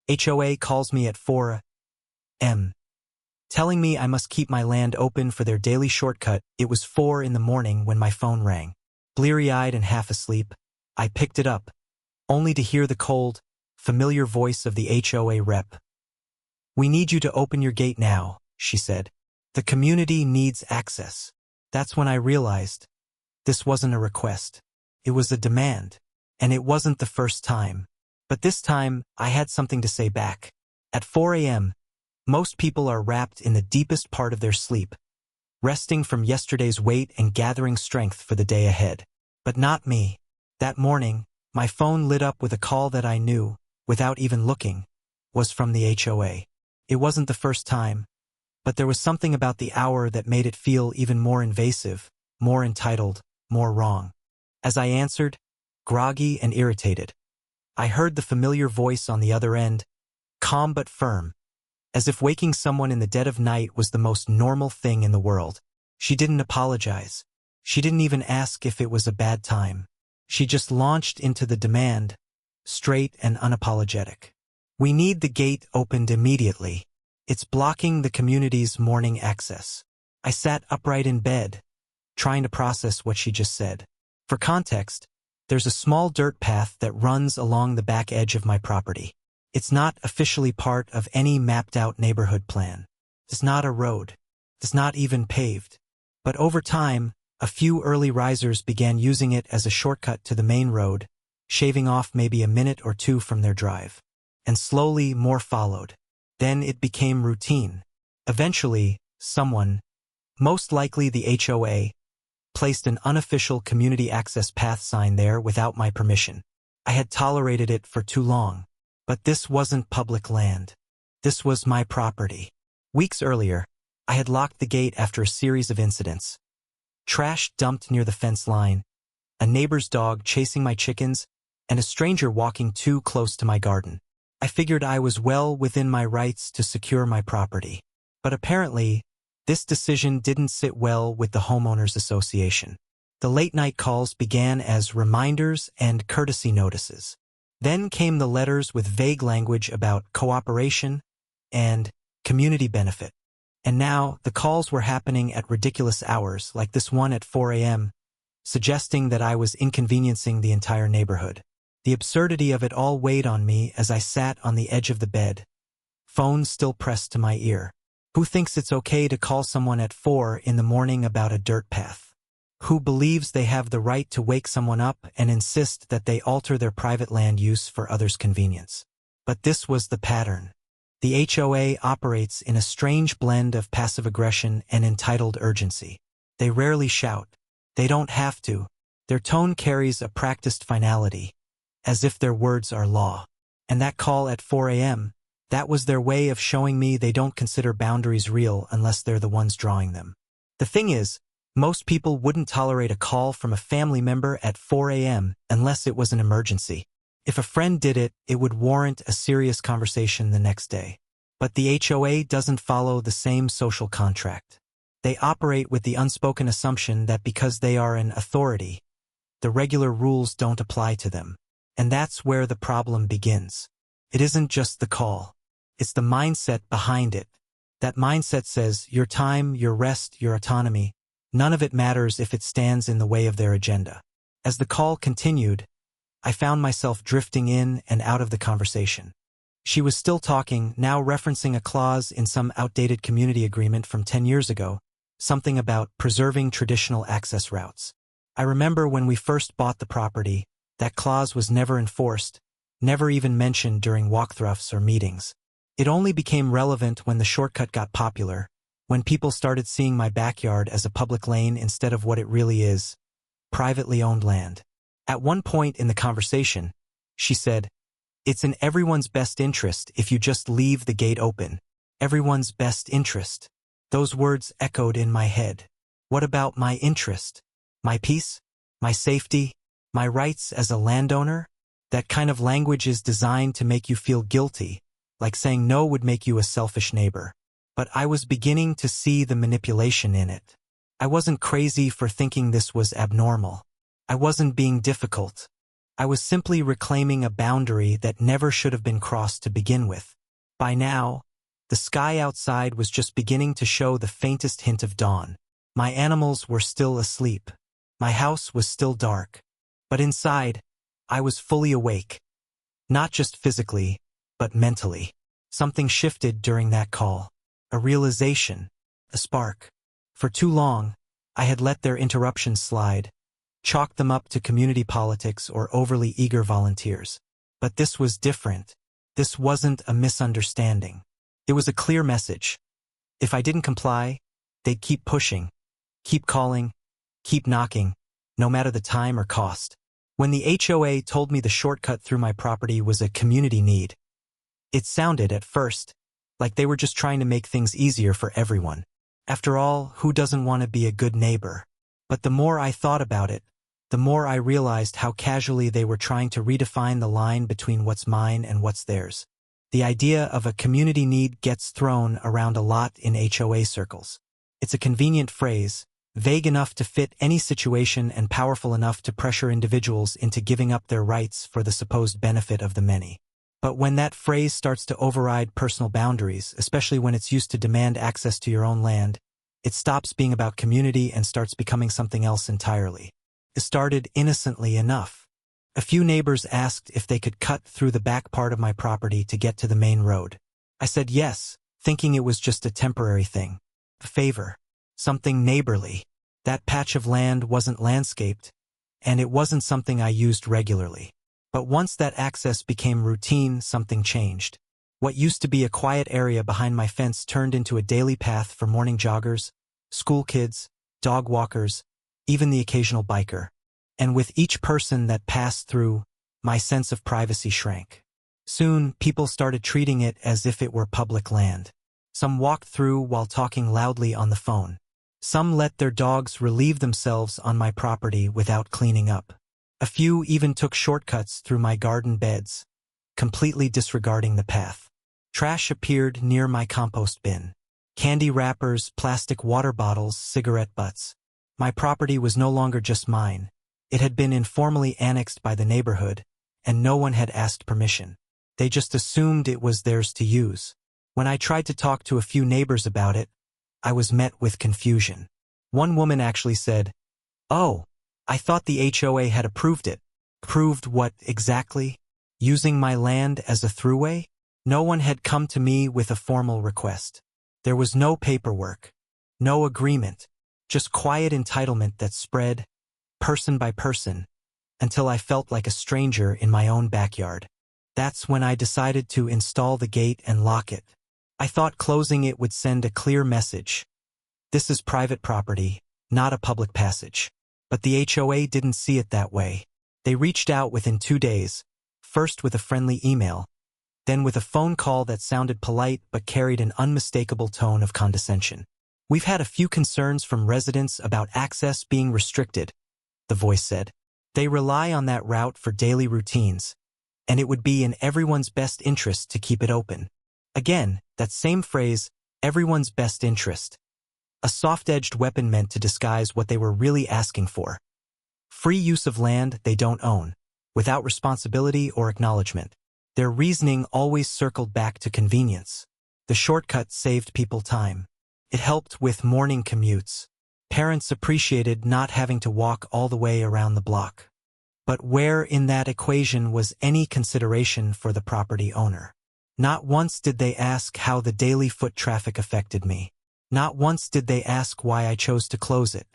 HOA calls me at 4 a.m., telling me I must keep my land open for their daily shortcut. It was 4 in the morning when my phone rang. Bleary-eyed and half asleep, I picked it up, only to hear the cold, familiar voice of the HOA rep. "We need you to open your gate now," she said. "The community needs access." That's when I realized this wasn't a request. It was a demand. And it wasn't the first time. But this time, I had something to say back. At 4 a.m., most people are wrapped in the deepest part of their sleep, resting from yesterday's weight and gathering strength for the day ahead. But not me. That morning, my phone lit up with a call that I knew, without even looking, was from the HOA. It wasn't the first time, but there was something about the hour that made it feel even more invasive, more entitled, more wrong. As I answered, groggy and irritated, I heard the familiar voice on the other end, calm but firm, as if waking someone in the dead of night was the most normal thing in the world. She didn't apologize. She didn't even ask if it was a bad time. She just launched into the demand, straight and unapologetic. "We need the gate opened immediately. It's blocking the community's morning access." I sat upright in bed, trying to process what she just said. For context, there's a small dirt path that runs along the back edge of my property. It's not officially part of any mapped-out neighborhood plan. It's not a road. It's not even paved. But over time, a few early risers began using it as a shortcut to the main road, shaving off maybe a minute or two from their drive. And slowly more followed. Then it became routine. Eventually, someone, most likely the HOA, placed an unofficial community access path sign there without my permission. I had tolerated it for too long. But this wasn't public land. This was my property. Weeks earlier, I had locked the gate after a series of incidents. Trash dumped near the fence line, a neighbor's dog chasing my chickens, and a stranger walking too close to my garden. I figured I was well within my rights to secure my property. But apparently, this decision didn't sit well with the homeowners association. The late-night calls began as reminders and courtesy notices. Then came the letters with vague language about cooperation and community benefit. And now, the calls were happening at ridiculous hours, like this one at 4 a.m., suggesting that I was inconveniencing the entire neighborhood. The absurdity of it all weighed on me as I sat on the edge of the bed, phone still pressed to my ear. Who thinks it's okay to call someone at 4 in the morning about a dirt path? Who believes they have the right to wake someone up and insist that they alter their private land use for others' convenience? But this was the pattern. The HOA operates in a strange blend of passive aggression and entitled urgency. They rarely shout. They don't have to. Their tone carries a practiced finality, as if their words are law. And that call at 4 a.m., that was their way of showing me they don't consider boundaries real unless they're the ones drawing them. The thing is, most people wouldn't tolerate a call from a family member at 4 a.m. unless it was an emergency. If a friend did it, it would warrant a serious conversation the next day. But the HOA doesn't follow the same social contract. They operate with the unspoken assumption that because they are an authority, the regular rules don't apply to them. And that's where the problem begins. It isn't just the call. It's the mindset behind it. That mindset says, your time, your rest, your autonomy, none of it matters if it stands in the way of their agenda. As the call continued, I found myself drifting in and out of the conversation. She was still talking, now referencing a clause in some outdated community agreement from 10 years ago, something about preserving traditional access routes. I remember when we first bought the property, that clause was never enforced, never even mentioned during walkthroughs or meetings. It only became relevant when the shortcut got popular, when people started seeing my backyard as a public lane instead of what it really is, privately owned land. At one point in the conversation, she said, "It's in everyone's best interest if you just leave the gate open." Everyone's best interest. Those words echoed in my head. What about my interest? My peace? My safety? My rights as a landowner? That kind of language is designed to make you feel guilty, like saying no would make you a selfish neighbor. But I was beginning to see the manipulation in it. I wasn't crazy for thinking this was abnormal. I wasn't being difficult. I was simply reclaiming a boundary that never should have been crossed to begin with. By now, the sky outside was just beginning to show the faintest hint of dawn. My animals were still asleep. My house was still dark. But inside, I was fully awake. Not just physically, but mentally. Something shifted during that call. A realization, a spark. For too long, I had let their interruptions slide, chalked them up to community politics or overly eager volunteers. But this was different. This wasn't a misunderstanding. It was a clear message. If I didn't comply, they'd keep pushing, keep calling, keep knocking, no matter the time or cost. When the HOA told me the shortcut through my property was a community need, it sounded, at first, like they were just trying to make things easier for everyone. After all, who doesn't want to be a good neighbor? But the more I thought about it, the more I realized how casually they were trying to redefine the line between what's mine and what's theirs. The idea of a community need gets thrown around a lot in HOA circles. It's a convenient phrase, vague enough to fit any situation and powerful enough to pressure individuals into giving up their rights for the supposed benefit of the many. But when that phrase starts to override personal boundaries, especially when it's used to demand access to your own land, it stops being about community and starts becoming something else entirely. It started innocently enough. A few neighbors asked if they could cut through the back part of my property to get to the main road. I said yes, thinking it was just a temporary thing. A favor. Something neighborly. That patch of land wasn't landscaped, and it wasn't something I used regularly. But once that access became routine, something changed. What used to be a quiet area behind my fence turned into a daily path for morning joggers, school kids, dog walkers, even the occasional biker. And with each person that passed through, my sense of privacy shrank. Soon, people started treating it as if it were public land. Some walked through while talking loudly on the phone. Some let their dogs relieve themselves on my property without cleaning up. A few even took shortcuts through my garden beds, completely disregarding the path. Trash appeared near my compost bin. Candy wrappers, plastic water bottles, cigarette butts. My property was no longer just mine. It had been informally annexed by the neighborhood, and no one had asked permission. They just assumed it was theirs to use. When I tried to talk to a few neighbors about it, I was met with confusion. One woman actually said, "Oh, I thought the HOA had approved it." Approved what exactly? Using my land as a throughway? No one had come to me with a formal request. There was no paperwork, no agreement, just quiet entitlement that spread, person by person, until I felt like a stranger in my own backyard. That's when I decided to install the gate and lock it. I thought closing it would send a clear message. This is private property, not a public passage. But the HOA didn't see it that way. They reached out within 2 days, first with a friendly email, then with a phone call that sounded polite but carried an unmistakable tone of condescension. "We've had a few concerns from residents about access being restricted," the voice said. "They rely on that route for daily routines, and it would be in everyone's best interest to keep it open." Again, that same phrase, everyone's best interest. A soft-edged weapon meant to disguise what they were really asking for. Free use of land they don't own, without responsibility or acknowledgement. Their reasoning always circled back to convenience. The shortcut saved people time. It helped with morning commutes. Parents appreciated not having to walk all the way around the block. But where in that equation was any consideration for the property owner? Not once did they ask how the daily foot traffic affected me. Not once did they ask why I chose to close it.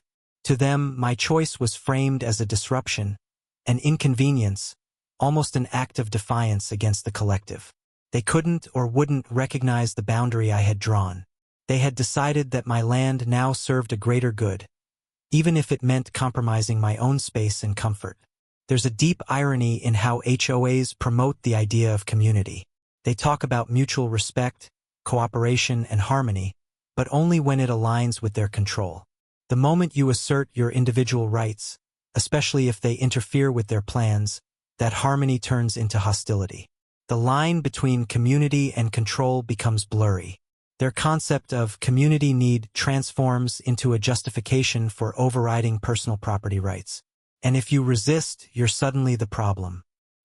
To them, my choice was framed as a disruption, an inconvenience, almost an act of defiance against the collective. They couldn't or wouldn't recognize the boundary I had drawn. They had decided that my land now served a greater good, even if it meant compromising my own space and comfort. There's a deep irony in how HOAs promote the idea of community. They talk about mutual respect, cooperation, and harmony, but only when it aligns with their control. The moment you assert your individual rights, especially if they interfere with their plans, that harmony turns into hostility. The line between community and control becomes blurry. Their concept of community need transforms into a justification for overriding personal property rights. And if you resist, you're suddenly the problem.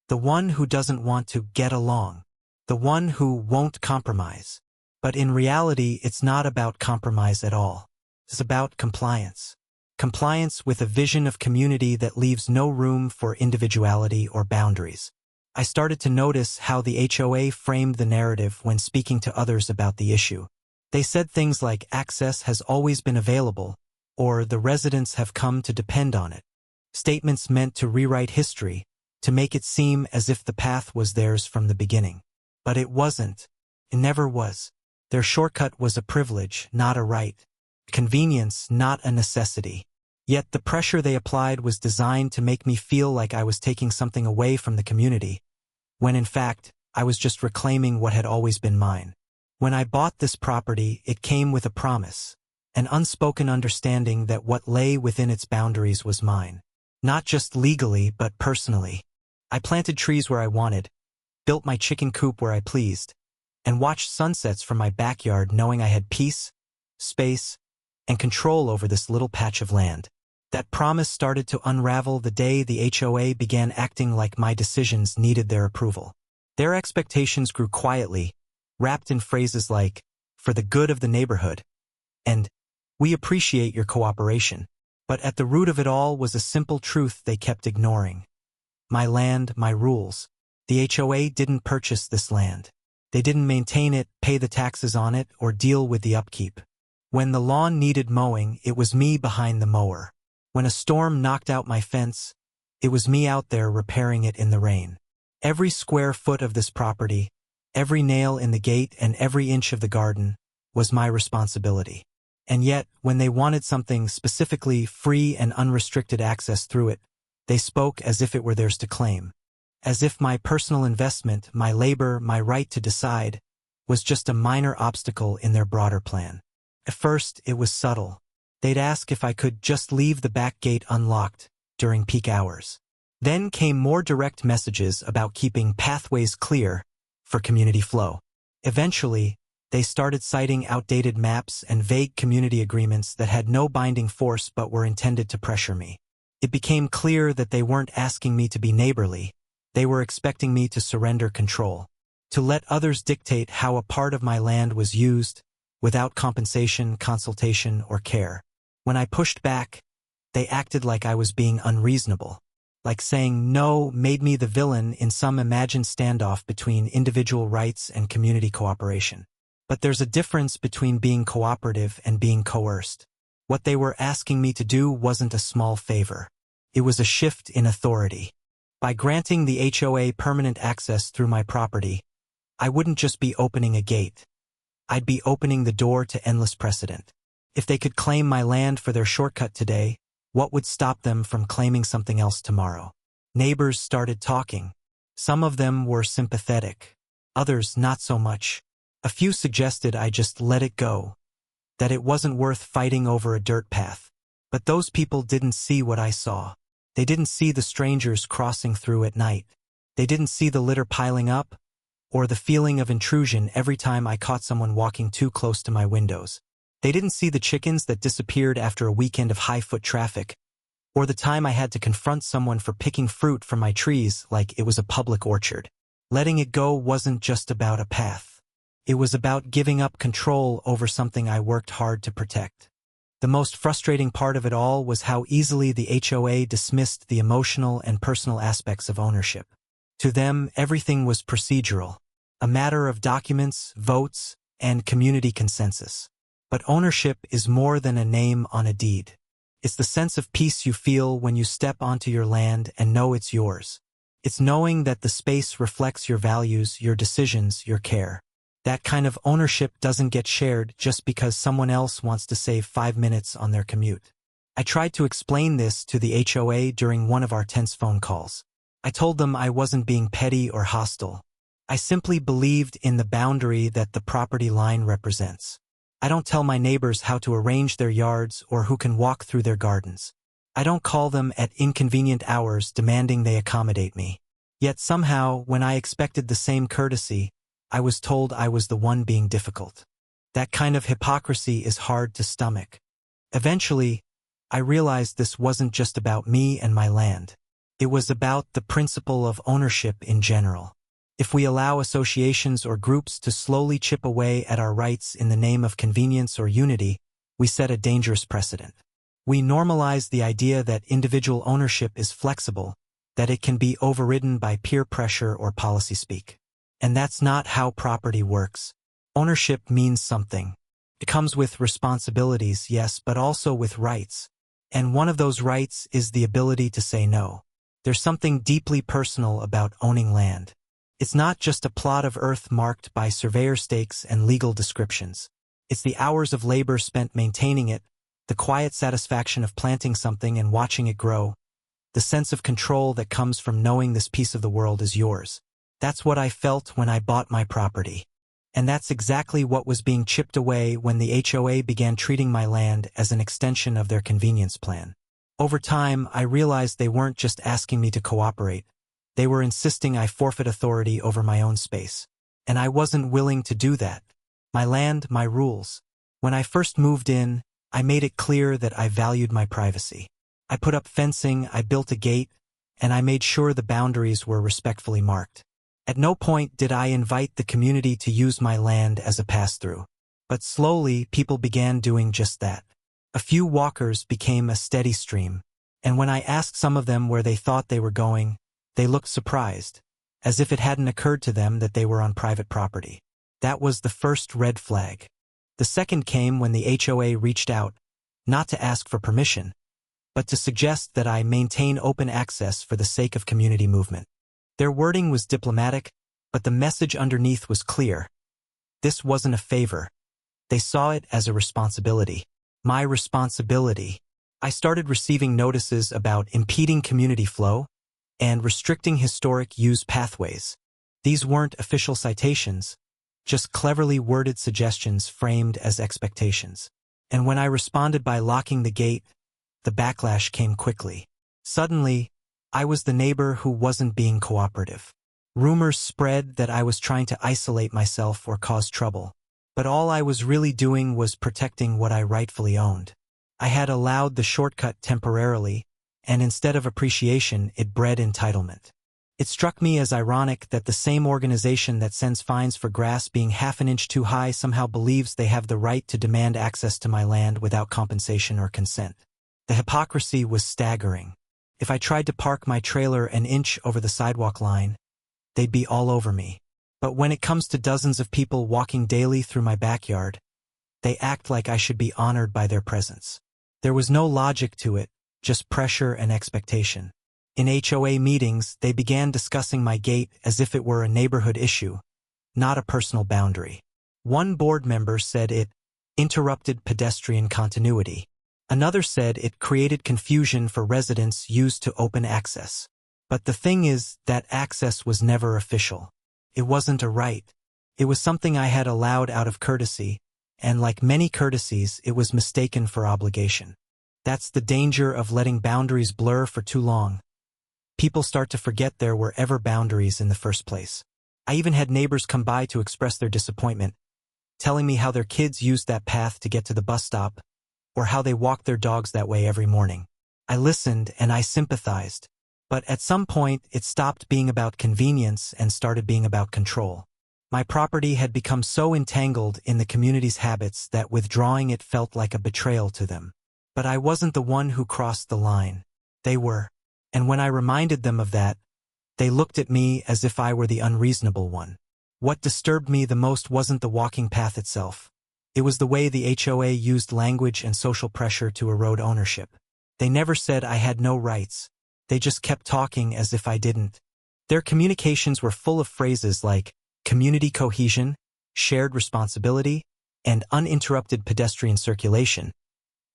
The one who doesn't want to get along. The one who won't compromise. But in reality, it's not about compromise at all. It's about compliance. Compliance with a vision of community that leaves no room for individuality or boundaries. I started to notice how the HOA framed the narrative when speaking to others about the issue. They said things like access has always been available, or the residents have come to depend on it. Statements meant to rewrite history, to make it seem as if the path was theirs from the beginning. But it wasn't. It never was. Their shortcut was a privilege, not a right. Convenience, not a necessity. Yet the pressure they applied was designed to make me feel like I was taking something away from the community, when in fact, I was just reclaiming what had always been mine. When I bought this property, it came with a promise, an unspoken understanding that what lay within its boundaries was mine. Not just legally, but personally. I planted trees where I wanted, built my chicken coop where I pleased, and watched sunsets from my backyard knowing I had peace, space, and control over this little patch of land. That promise started to unravel the day the HOA began acting like my decisions needed their approval. Their expectations grew quietly, wrapped in phrases like, "for the good of the neighborhood," and "we appreciate your cooperation." But at the root of it all was a simple truth they kept ignoring. My land, my rules. The HOA didn't purchase this land. They didn't maintain it, pay the taxes on it, or deal with the upkeep. When the lawn needed mowing, it was me behind the mower. When a storm knocked out my fence, it was me out there repairing it in the rain. Every square foot of this property, every nail in the gate and every inch of the garden was my responsibility. And yet, when they wanted something specifically free and unrestricted access through it, they spoke as if it were theirs to claim. As if my personal investment, my labor, my right to decide, was just a minor obstacle in their broader plan. At first, it was subtle. They'd ask if I could just leave the back gate unlocked during peak hours. Then came more direct messages about keeping pathways clear for community flow. Eventually, they started citing outdated maps and vague community agreements that had no binding force but were intended to pressure me. It became clear that they weren't asking me to be neighborly. They were expecting me to surrender control, to let others dictate how a part of my land was used, without compensation, consultation, or care. When I pushed back, they acted like I was being unreasonable. Like saying no made me the villain in some imagined standoff between individual rights and community cooperation. But there's a difference between being cooperative and being coerced. What they were asking me to do wasn't a small favor. It was a shift in authority. By granting the HOA permanent access through my property, I wouldn't just be opening a gate. I'd be opening the door to endless precedent. If they could claim my land for their shortcut today, what would stop them from claiming something else tomorrow? Neighbors started talking. Some of them were sympathetic, others not so much. A few suggested I just let it go, that it wasn't worth fighting over a dirt path. But those people didn't see what I saw. They didn't see the strangers crossing through at night. They didn't see the litter piling up, or the feeling of intrusion every time I caught someone walking too close to my windows. They didn't see the chickens that disappeared after a weekend of high-foot traffic, or the time I had to confront someone for picking fruit from my trees like it was a public orchard. Letting it go wasn't just about a path. It was about giving up control over something I worked hard to protect. The most frustrating part of it all was how easily the HOA dismissed the emotional and personal aspects of ownership. To them, everything was procedural, a matter of documents, votes, and community consensus. But ownership is more than a name on a deed. It's the sense of peace you feel when you step onto your land and know it's yours. It's knowing that the space reflects your values, your decisions, your care. That kind of ownership doesn't get shared just because someone else wants to save 5 minutes on their commute. I tried to explain this to the HOA during one of our tense phone calls. I told them I wasn't being petty or hostile. I simply believed in the boundary that the property line represents. I don't tell my neighbors how to arrange their yards or who can walk through their gardens. I don't call them at inconvenient hours demanding they accommodate me. Yet somehow, when I expected the same courtesy, I was told I was the one being difficult. That kind of hypocrisy is hard to stomach. Eventually, I realized this wasn't just about me and my land. It was about the principle of ownership in general. If we allow associations or groups to slowly chip away at our rights in the name of convenience or unity, we set a dangerous precedent. We normalize the idea that individual ownership is flexible, that it can be overridden by peer pressure or policy speak. And that's not how property works. Ownership means something. It comes with responsibilities, yes, but also with rights. And one of those rights is the ability to say no. There's something deeply personal about owning land. It's not just a plot of earth marked by surveyor stakes and legal descriptions. It's the hours of labor spent maintaining it, the quiet satisfaction of planting something and watching it grow, the sense of control that comes from knowing this piece of the world is yours. That's what I felt when I bought my property. And that's exactly what was being chipped away when the HOA began treating my land as an extension of their convenience plan. Over time, I realized they weren't just asking me to cooperate. They were insisting I forfeit authority over my own space. And I wasn't willing to do that. My land, my rules. When I first moved in, I made it clear that I valued my privacy. I put up fencing, I built a gate, and I made sure the boundaries were respectfully marked. At no point did I invite the community to use my land as a pass-through. But slowly, people began doing just that. A few walkers became a steady stream, and when I asked some of them where they thought they were going, they looked surprised, as if it hadn't occurred to them that they were on private property. That was the first red flag. The second came when the HOA reached out, not to ask for permission, but to suggest that I maintain open access for the sake of community movement. Their wording was diplomatic, but the message underneath was clear. This wasn't a favor. They saw it as a responsibility. My responsibility. I started receiving notices about impeding community flow and restricting historic use pathways. These weren't official citations, just cleverly worded suggestions framed as expectations. And when I responded by locking the gate, the backlash came quickly. Suddenly, I was the neighbor who wasn't being cooperative. Rumors spread that I was trying to isolate myself or cause trouble. But all I was really doing was protecting what I rightfully owned. I had allowed the shortcut temporarily, and instead of appreciation, it bred entitlement. It struck me as ironic that the same organization that sends fines for grass being half an inch too high somehow believes they have the right to demand access to my land without compensation or consent. The hypocrisy was staggering. If I tried to park my trailer an inch over the sidewalk line, they'd be all over me. But when it comes to dozens of people walking daily through my backyard, they act like I should be honored by their presence. There was no logic to it, just pressure and expectation. In HOA meetings, they began discussing my gate as if it were a neighborhood issue, not a personal boundary. One board member said it interrupted pedestrian continuity. Another said it created confusion for residents used to open access. But the thing is, that access was never official. It wasn't a right. It was something I had allowed out of courtesy, and like many courtesies, it was mistaken for obligation. That's the danger of letting boundaries blur for too long. People start to forget there were ever boundaries in the first place. I even had neighbors come by to express their disappointment, telling me how their kids used that path to get to the bus stop, or how they walked their dogs that way every morning. I listened and I sympathized. But at some point, it stopped being about convenience and started being about control. My property had become so entangled in the community's habits that withdrawing it felt like a betrayal to them. But I wasn't the one who crossed the line. They were. And when I reminded them of that, they looked at me as if I were the unreasonable one. What disturbed me the most wasn't the walking path itself. It was the way the HOA used language and social pressure to erode ownership. They never said I had no rights. They just kept talking as if I didn't. Their communications were full of phrases like community cohesion, shared responsibility, and uninterrupted pedestrian circulation,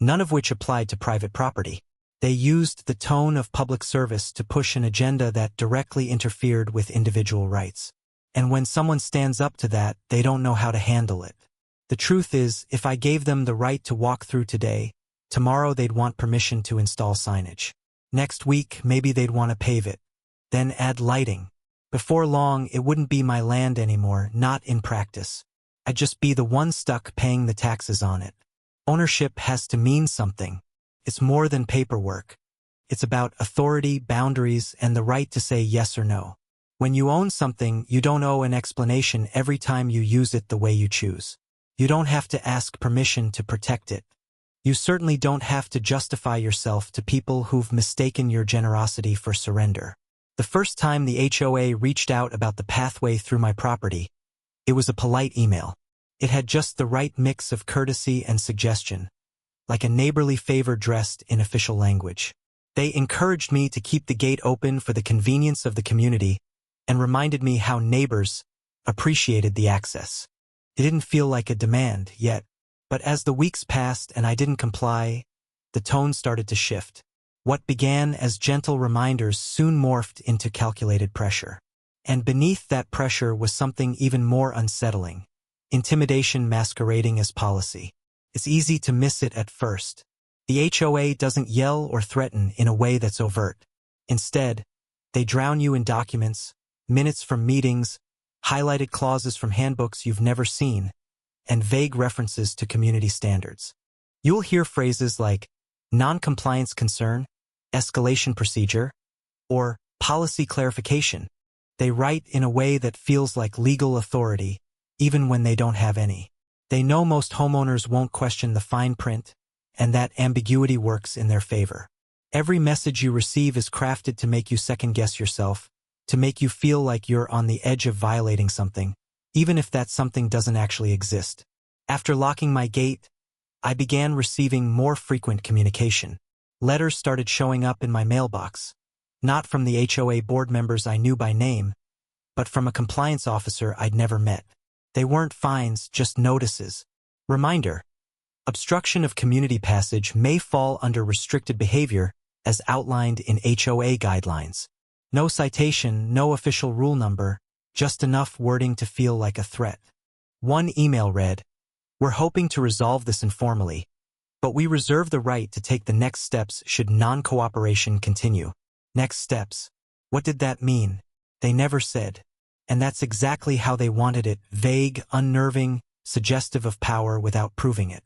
none of which applied to private property. They used the tone of public service to push an agenda that directly interfered with individual rights. And when someone stands up to that, they don't know how to handle it. The truth is, if I gave them the right to walk through today, tomorrow they'd want permission to install signage. Next week, maybe they'd want to pave it, then add lighting. Before long, it wouldn't be my land anymore, not in practice. I'd just be the one stuck paying the taxes on it. Ownership has to mean something. It's more than paperwork. It's about authority, boundaries, and the right to say yes or no. When you own something, you don't owe an explanation every time you use it the way you choose. You don't have to ask permission to protect it. You certainly don't have to justify yourself to people who've mistaken your generosity for surrender. The first time the HOA reached out about the pathway through my property, it was a polite email. It had just the right mix of courtesy and suggestion, like a neighborly favor dressed in official language. They encouraged me to keep the gate open for the convenience of the community and reminded me how neighbors appreciated the access. It didn't feel like a demand yet, but as the weeks passed and I didn't comply, the tone started to shift. What began as gentle reminders soon morphed into calculated pressure. And beneath that pressure was something even more unsettling: intimidation masquerading as policy. It's easy to miss it at first. The HOA doesn't yell or threaten in a way that's overt. Instead, they drown you in documents, minutes from meetings, highlighted clauses from handbooks you've never seen, and vague references to community standards. You'll hear phrases like non-compliance concern, escalation procedure, or policy clarification. They write in a way that feels like legal authority, even when they don't have any. They know most homeowners won't question the fine print, and that ambiguity works in their favor. Every message you receive is crafted to make you second-guess yourself, to make you feel like you're on the edge of violating something, even if that something doesn't actually exist. After locking my gate, I began receiving more frequent communication. Letters started showing up in my mailbox, not from the HOA board members I knew by name, but from a compliance officer I'd never met. They weren't fines, just notices. Reminder: obstruction of community passage may fall under restricted behavior as outlined in HOA guidelines. No citation, no official rule number, just enough wording to feel like a threat. One email read, "We're hoping to resolve this informally, but we reserve the right to take the next steps should non-cooperation continue." Next steps. What did that mean? They never said. And that's exactly how they wanted it: vague, unnerving, suggestive of power without proving it.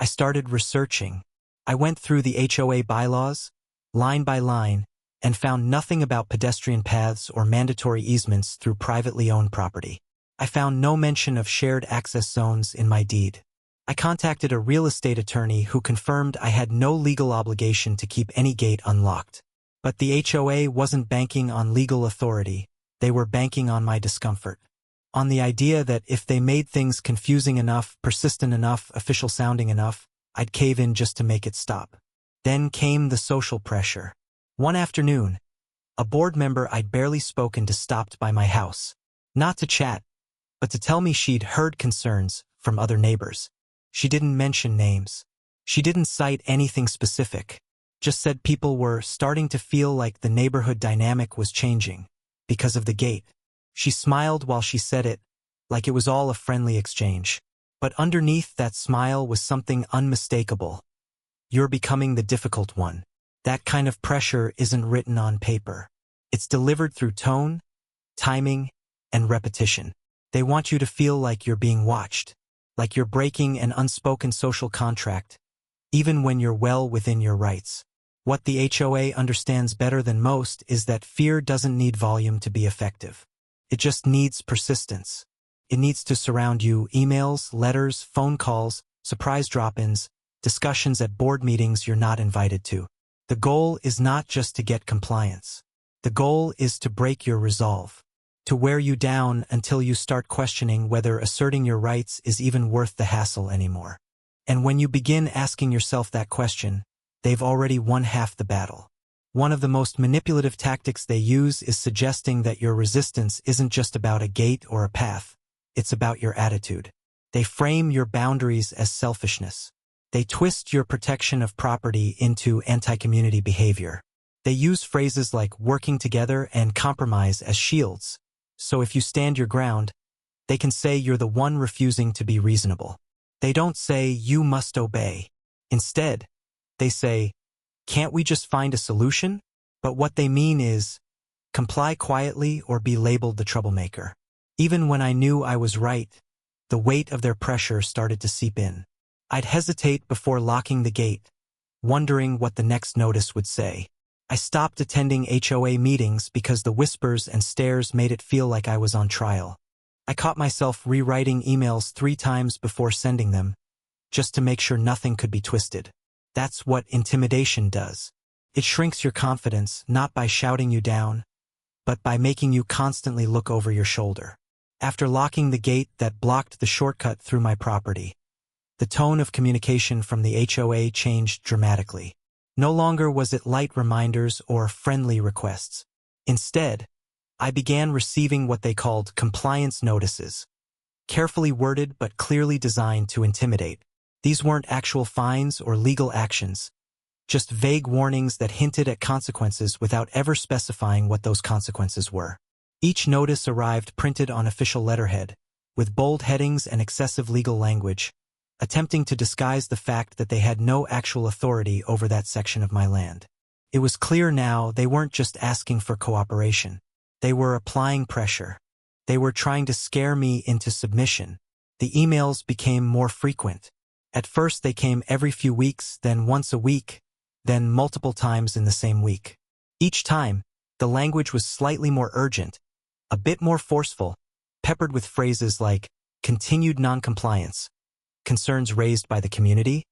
I started researching. I went through the HOA bylaws, line by line, and found nothing about pedestrian paths or mandatory easements through privately owned property. I found no mention of shared access zones in my deed. I contacted a real estate attorney who confirmed I had no legal obligation to keep any gate unlocked. But the HOA wasn't banking on legal authority. They were banking on my discomfort. On the idea that if they made things confusing enough, persistent enough, official-sounding enough, I'd cave in just to make it stop. Then came the social pressure. One afternoon, a board member I'd barely spoken to stopped by my house. Not to chat, but to tell me she'd heard concerns from other neighbors. She didn't mention names. She didn't cite anything specific. Just said people were starting to feel like the neighborhood dynamic was changing because of the gate. She smiled while she said it, like it was all a friendly exchange. But underneath that smile was something unmistakable. You're becoming the difficult one. That kind of pressure isn't written on paper. It's delivered through tone, timing, and repetition. They want you to feel like you're being watched, like you're breaking an unspoken social contract, even when you're well within your rights. What the HOA understands better than most is that fear doesn't need volume to be effective. It just needs persistence. It needs to surround you: emails, letters, phone calls, surprise drop-ins, discussions at board meetings you're not invited to. The goal is not just to get compliance. The goal is to break your resolve, to wear you down until you start questioning whether asserting your rights is even worth the hassle anymore. And when you begin asking yourself that question, they've already won half the battle. One of the most manipulative tactics they use is suggesting that your resistance isn't just about a gate or a path. It's about your attitude. They frame your boundaries as selfishness. They twist your protection of property into anti-community behavior. They use phrases like working together and compromise as shields. So if you stand your ground, they can say you're the one refusing to be reasonable. They don't say you must obey. Instead, they say, can't we just find a solution? But what they mean is, comply quietly or be labeled the troublemaker. Even when I knew I was right, the weight of their pressure started to seep in. I'd hesitate before locking the gate, wondering what the next notice would say. I stopped attending HOA meetings because the whispers and stares made it feel like I was on trial. I caught myself rewriting emails 3 times before sending them, just to make sure nothing could be twisted. That's what intimidation does. It shrinks your confidence, not by shouting you down, but by making you constantly look over your shoulder. After locking the gate that blocked the shortcut through my property, the tone of communication from the HOA changed dramatically. No longer was it light reminders or friendly requests. Instead, I began receiving what they called compliance notices, carefully worded but clearly designed to intimidate. These weren't actual fines or legal actions, just vague warnings that hinted at consequences without ever specifying what those consequences were. Each notice arrived printed on official letterhead, with bold headings and excessive legal language, attempting to disguise the fact that they had no actual authority over that section of my land. It was clear now they weren't just asking for cooperation. They were applying pressure. They were trying to scare me into submission. The emails became more frequent. At first they came every few weeks, then once a week, then multiple times in the same week. Each time, the language was slightly more urgent, a bit more forceful, peppered with phrases like continued noncompliance, concerns raised by the community,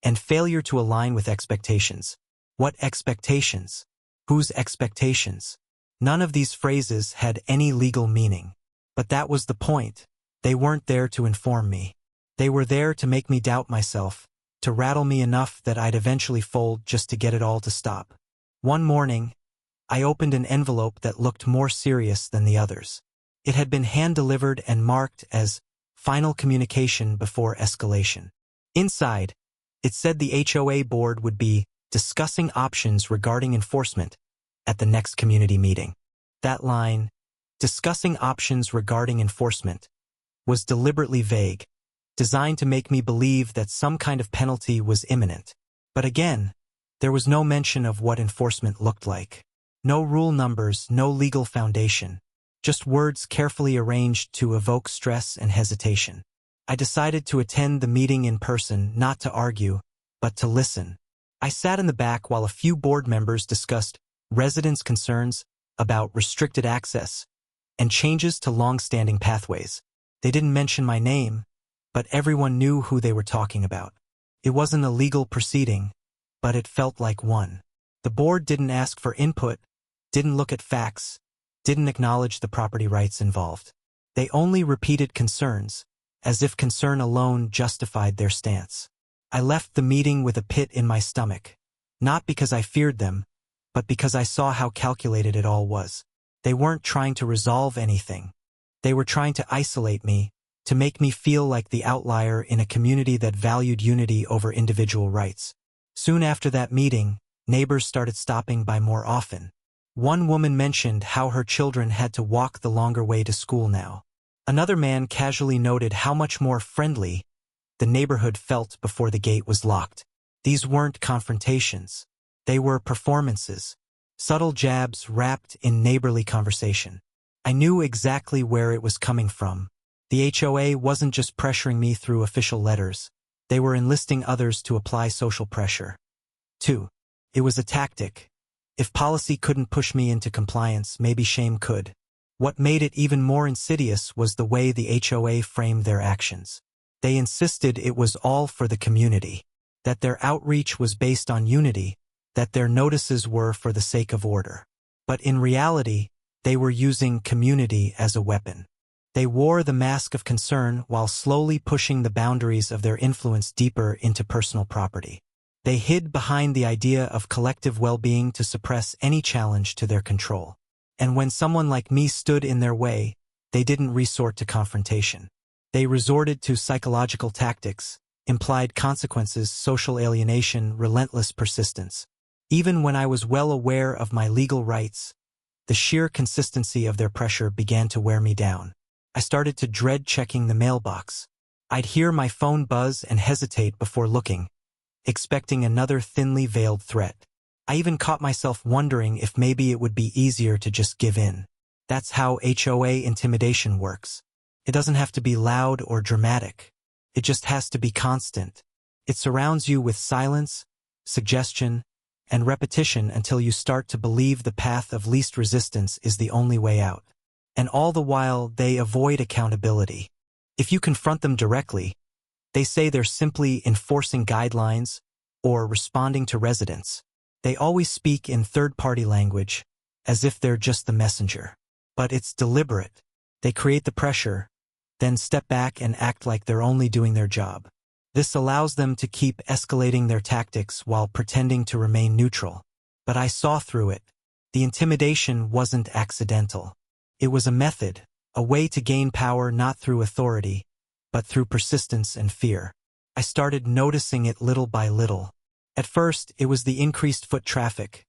and failure to align with expectations. What expectations? Whose expectations? None of these phrases had any legal meaning. But that was the point. They weren't there to inform me. They were there to make me doubt myself, to rattle me enough that I'd eventually fold just to get it all to stop. One morning, I opened an envelope that looked more serious than the others. It had been hand-delivered and marked as final communication before escalation. Inside, it said the HOA board would be discussing options regarding enforcement at the next community meeting. That line, discussing options regarding enforcement, was deliberately vague, designed to make me believe that some kind of penalty was imminent. But again, there was no mention of what enforcement looked like. No rule numbers, no legal foundation. Just words carefully arranged to evoke stress and hesitation. I decided to attend the meeting in person, not to argue, but to listen. I sat in the back while a few board members discussed residents' concerns about restricted access and changes to long-standing pathways. They didn't mention my name, but everyone knew who they were talking about. It wasn't a legal proceeding, but it felt like one. The board didn't ask for input, didn't look at facts, didn't acknowledge the property rights involved. They only repeated concerns, as if concern alone justified their stance. I left the meeting with a pit in my stomach, not because I feared them, but because I saw how calculated it all was. They weren't trying to resolve anything. They were trying to isolate me, to make me feel like the outlier in a community that valued unity over individual rights. Soon after that meeting, neighbors started stopping by more often. One woman mentioned how her children had to walk the longer way to school now. Another man casually noted how much more friendly the neighborhood felt before the gate was locked. These weren't confrontations. They were performances, subtle jabs wrapped in neighborly conversation. I knew exactly where it was coming from. The HOA wasn't just pressuring me through official letters. They were enlisting others to apply social pressure. 2. It was a tactic. If policy couldn't push me into compliance, maybe shame could. What made it even more insidious was the way the HOA framed their actions. They insisted it was all for the community, that their outreach was based on unity, that their notices were for the sake of order. But in reality, they were using community as a weapon. They wore the mask of concern while slowly pushing the boundaries of their influence deeper into personal property. They hid behind the idea of collective well-being to suppress any challenge to their control. And when someone like me stood in their way, they didn't resort to confrontation. They resorted to psychological tactics, implied consequences, social alienation, relentless persistence. Even when I was well aware of my legal rights, the sheer consistency of their pressure began to wear me down. I started to dread checking the mailbox. I'd hear my phone buzz and hesitate before looking, expecting another thinly veiled threat. I even caught myself wondering if maybe it would be easier to just give in. That's how HOA intimidation works. It doesn't have to be loud or dramatic. It just has to be constant. It surrounds you with silence, suggestion, and repetition until you start to believe the path of least resistance is the only way out. And all the while, they avoid accountability. If you confront them directly, they say they're simply enforcing guidelines or responding to residents. They always speak in third-party language, as if they're just the messenger. But it's deliberate. They create the pressure, then step back and act like they're only doing their job. This allows them to keep escalating their tactics while pretending to remain neutral. But I saw through it. The intimidation wasn't accidental. It was a method, a way to gain power not through authority, but through persistence and fear. I started noticing it little by little. At first, it was the increased foot traffic.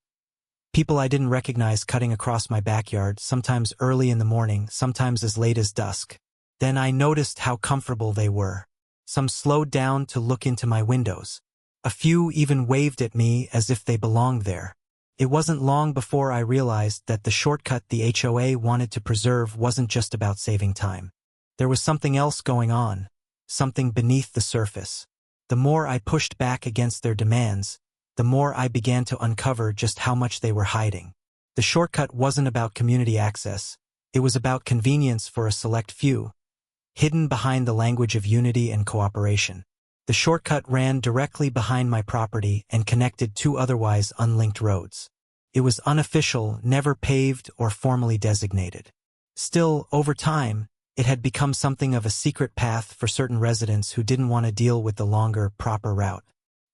People I didn't recognize cutting across my backyard, sometimes early in the morning, sometimes as late as dusk. Then I noticed how comfortable they were. Some slowed down to look into my windows. A few even waved at me as if they belonged there. It wasn't long before I realized that the shortcut the HOA wanted to preserve wasn't just about saving time. There was something else going on, something beneath the surface. The more I pushed back against their demands, the more I began to uncover just how much they were hiding. The shortcut wasn't about community access. It was about convenience for a select few, hidden behind the language of unity and cooperation. The shortcut ran directly behind my property and connected two otherwise unlinked roads. It was unofficial, never paved or formally designated. Still, over time, it had become something of a secret path for certain residents who didn't want to deal with the longer, proper route.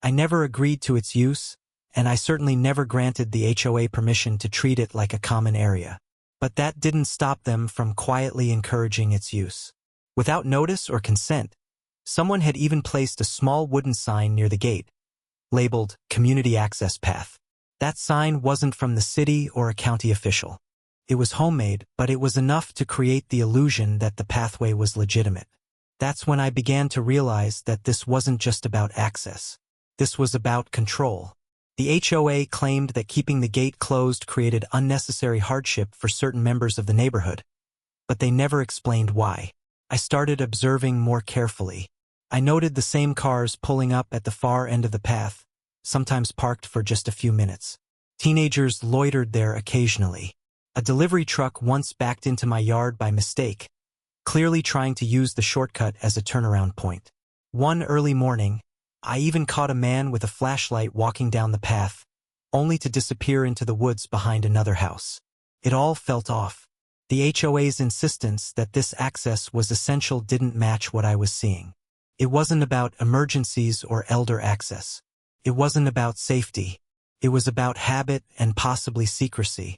I never agreed to its use, and I certainly never granted the HOA permission to treat it like a common area. But that didn't stop them from quietly encouraging its use. Without notice or consent, someone had even placed a small wooden sign near the gate, labeled Community Access Path. That sign wasn't from the city or a county official. It was homemade, but it was enough to create the illusion that the pathway was legitimate. That's when I began to realize that this wasn't just about access. This was about control. The HOA claimed that keeping the gate closed created unnecessary hardship for certain members of the neighborhood, but they never explained why. I started observing more carefully. I noted the same cars pulling up at the far end of the path, sometimes parked for just a few minutes. Teenagers loitered there occasionally. A delivery truck once backed into my yard by mistake, clearly trying to use the shortcut as a turnaround point. One early morning, I even caught a man with a flashlight walking down the path, only to disappear into the woods behind another house. It all felt off. The HOA's insistence that this access was essential didn't match what I was seeing. It wasn't about emergencies or elder access. It wasn't about safety. It was about habit and possibly secrecy.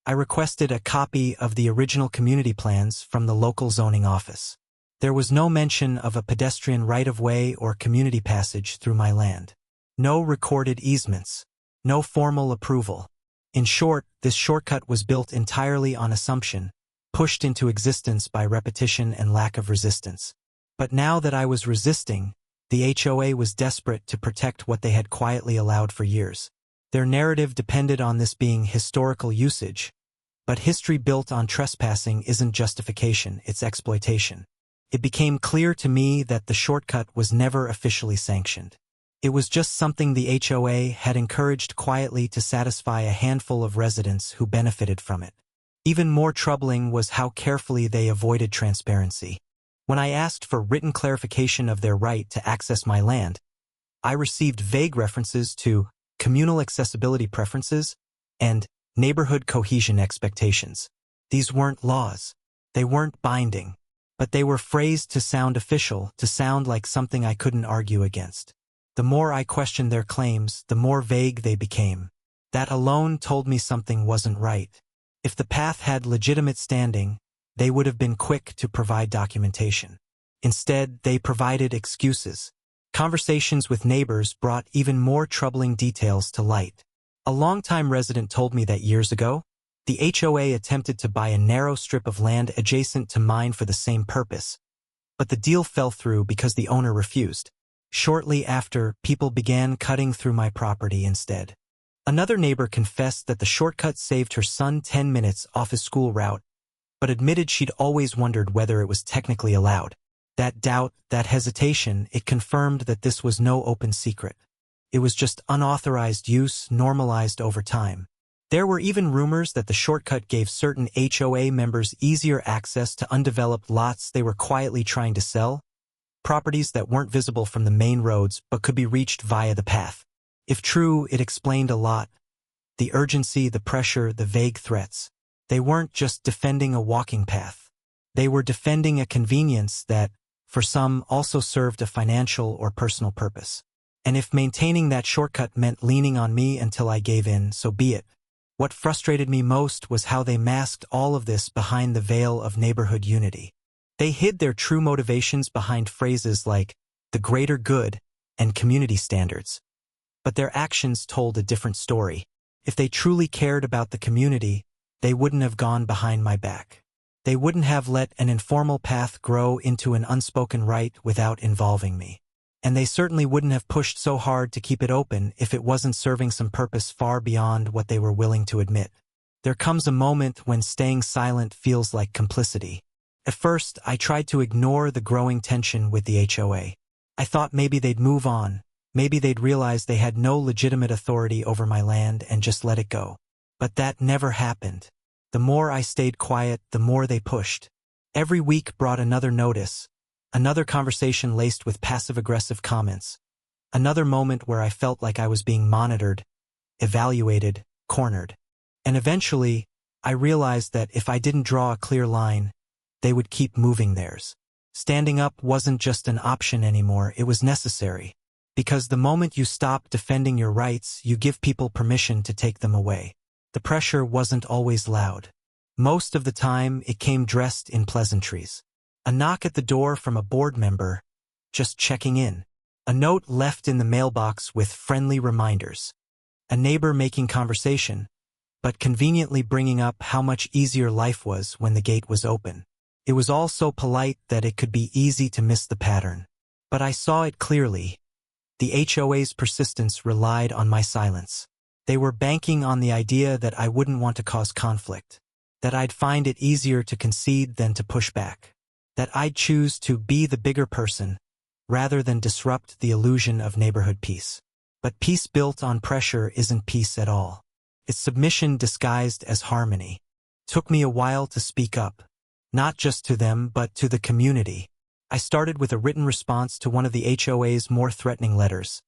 I requested a copy of the original community plans from the local zoning office. There was no mention of a pedestrian right-of-way or community passage through my land. No recorded easements. No formal approval. In short, this shortcut was built entirely on assumption, pushed into existence by repetition and lack of resistance. But now that I was resisting, the HOA was desperate to protect what they had quietly allowed for years. Their narrative depended on this being historical usage, but history built on trespassing isn't justification, it's exploitation. It became clear to me that the shortcut was never officially sanctioned. It was just something the HOA had encouraged quietly to satisfy a handful of residents who benefited from it. Even more troubling was how carefully they avoided transparency. When I asked for written clarification of their right to access my land, I received vague references to communal accessibility preferences and neighborhood cohesion expectations. These weren't laws. They weren't binding, but they were phrased to sound official, to sound like something I couldn't argue against. The more I questioned their claims, the more vague they became. That alone told me something wasn't right. If the path had legitimate standing, they would have been quick to provide documentation. Instead, they provided excuses. Conversations with neighbors brought even more troubling details to light. A longtime resident told me that years ago, the HOA attempted to buy a narrow strip of land adjacent to mine for the same purpose, but the deal fell through because the owner refused. Shortly after, people began cutting through my property instead. Another neighbor confessed that the shortcut saved her son 10 minutes off his school route, but admitted she'd always wondered whether it was technically allowed. That doubt, that hesitation, it confirmed that this was no open secret. It was just unauthorized use normalized over time. There were even rumors that the shortcut gave certain HOA members easier access to undeveloped lots they were quietly trying to sell, properties that weren't visible from the main roads but could be reached via the path. If true, it explained a lot. The urgency, the pressure, the vague threats. They weren't just defending a walking path. They were defending a convenience that, for some, also served a financial or personal purpose. And if maintaining that shortcut meant leaning on me until I gave in, so be it. What frustrated me most was how they masked all of this behind the veil of neighborhood unity. They hid their true motivations behind phrases like the greater good and community standards. But their actions told a different story. If they truly cared about the community, they wouldn't have gone behind my back. They wouldn't have let an informal path grow into an unspoken right without involving me. And they certainly wouldn't have pushed so hard to keep it open if it wasn't serving some purpose far beyond what they were willing to admit. There comes a moment when staying silent feels like complicity. At first, I tried to ignore the growing tension with the HOA. I thought maybe they'd move on. Maybe they'd realize they had no legitimate authority over my land and just let it go. But that never happened. The more I stayed quiet, the more they pushed. Every week brought another notice, another conversation laced with passive-aggressive comments, another moment where I felt like I was being monitored, evaluated, cornered. And eventually, I realized that if I didn't draw a clear line, they would keep moving theirs. Standing up wasn't just an option anymore, it was necessary. Because the moment you stop defending your rights, you give people permission to take them away. The pressure wasn't always loud. Most of the time, it came dressed in pleasantries. A knock at the door from a board member, just checking in. A note left in the mailbox with friendly reminders. A neighbor making conversation, but conveniently bringing up how much easier life was when the gate was open. It was all so polite that it could be easy to miss the pattern. But I saw it clearly. The HOA's persistence relied on my silence. They were banking on the idea that I wouldn't want to cause conflict, that I'd find it easier to concede than to push back, that I'd choose to be the bigger person rather than disrupt the illusion of neighborhood peace. But peace built on pressure isn't peace at all. It's submission disguised as harmony. It took me a while to speak up, not just to them but to the community. I started with a written response to one of the HOA's more threatening letters,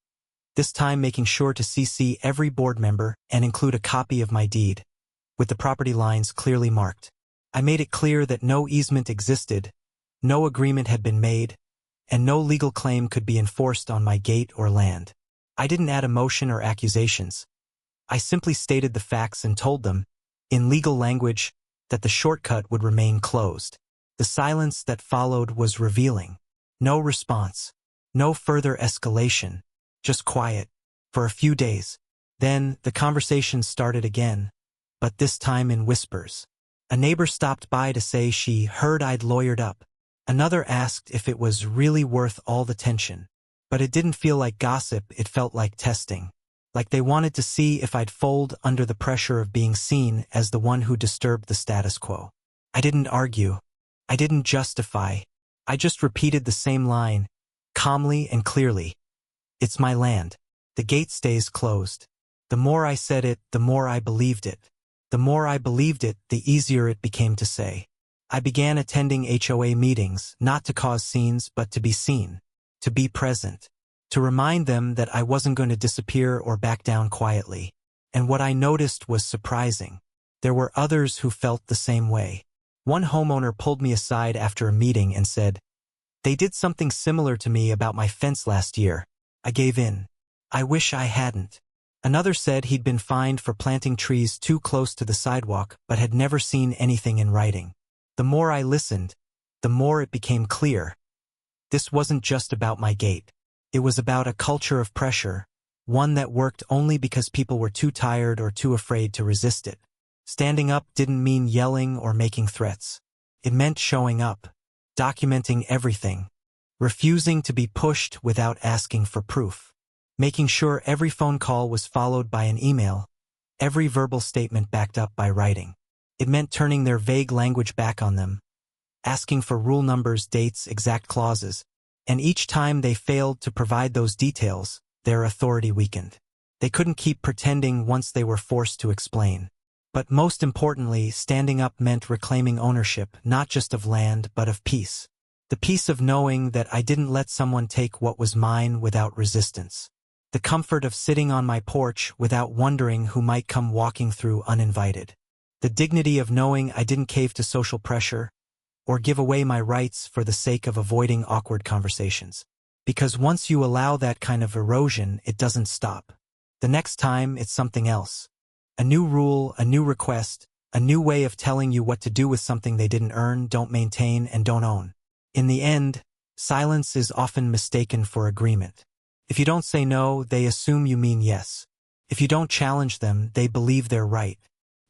this time making sure to CC every board member and include a copy of my deed, with the property lines clearly marked. I made it clear that no easement existed, no agreement had been made, and no legal claim could be enforced on my gate or land. I didn't add emotion or accusations. I simply stated the facts and told them, in legal language, that the shortcut would remain closed. The silence that followed was revealing. No response. No further escalation. Just quiet. For a few days. Then, the conversation started again, but this time in whispers. A neighbor stopped by to say she heard I'd lawyered up. Another asked if it was really worth all the tension. But it didn't feel like gossip, it felt like testing. Like they wanted to see if I'd fold under the pressure of being seen as the one who disturbed the status quo. I didn't argue. I didn't justify. I just repeated the same line, calmly and clearly. It's my land. The gate stays closed. The more I said it, the more I believed it. The more I believed it, the easier it became to say. I began attending HOA meetings, not to cause scenes, but to be seen, to be present, to remind them that I wasn't going to disappear or back down quietly. And what I noticed was surprising. There were others who felt the same way. One homeowner pulled me aside after a meeting and said, "They did something similar to me about my fence last year. I gave in. I wish I hadn't." Another said he'd been fined for planting trees too close to the sidewalk but had never seen anything in writing. The more I listened, the more it became clear. This wasn't just about my gate. It was about a culture of pressure, one that worked only because people were too tired or too afraid to resist it. Standing up didn't mean yelling or making threats. It meant showing up, documenting everything, refusing to be pushed without asking for proof, making sure every phone call was followed by an email, every verbal statement backed up by writing. It meant turning their vague language back on them, asking for rule numbers, dates, exact clauses, and each time they failed to provide those details, their authority weakened. They couldn't keep pretending once they were forced to explain. But most importantly, standing up meant reclaiming ownership, not just of land, but of peace. The peace of knowing that I didn't let someone take what was mine without resistance. The comfort of sitting on my porch without wondering who might come walking through uninvited. The dignity of knowing I didn't cave to social pressure or give away my rights for the sake of avoiding awkward conversations. Because once you allow that kind of erosion, it doesn't stop. The next time, it's something else. A new rule, a new request, a new way of telling you what to do with something they didn't earn, don't maintain, and don't own. In the end, silence is often mistaken for agreement. If you don't say no, they assume you mean yes. If you don't challenge them, they believe they're right.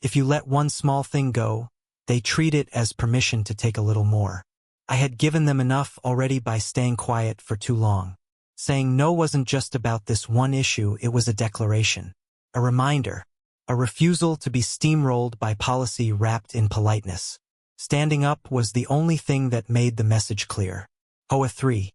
If you let one small thing go, they treat it as permission to take a little more. I had given them enough already by staying quiet for too long. Saying no wasn't just about this one issue, it was a declaration. A reminder. A refusal to be steamrolled by policy wrapped in politeness. Standing up was the only thing that made the message clear. HOA 3.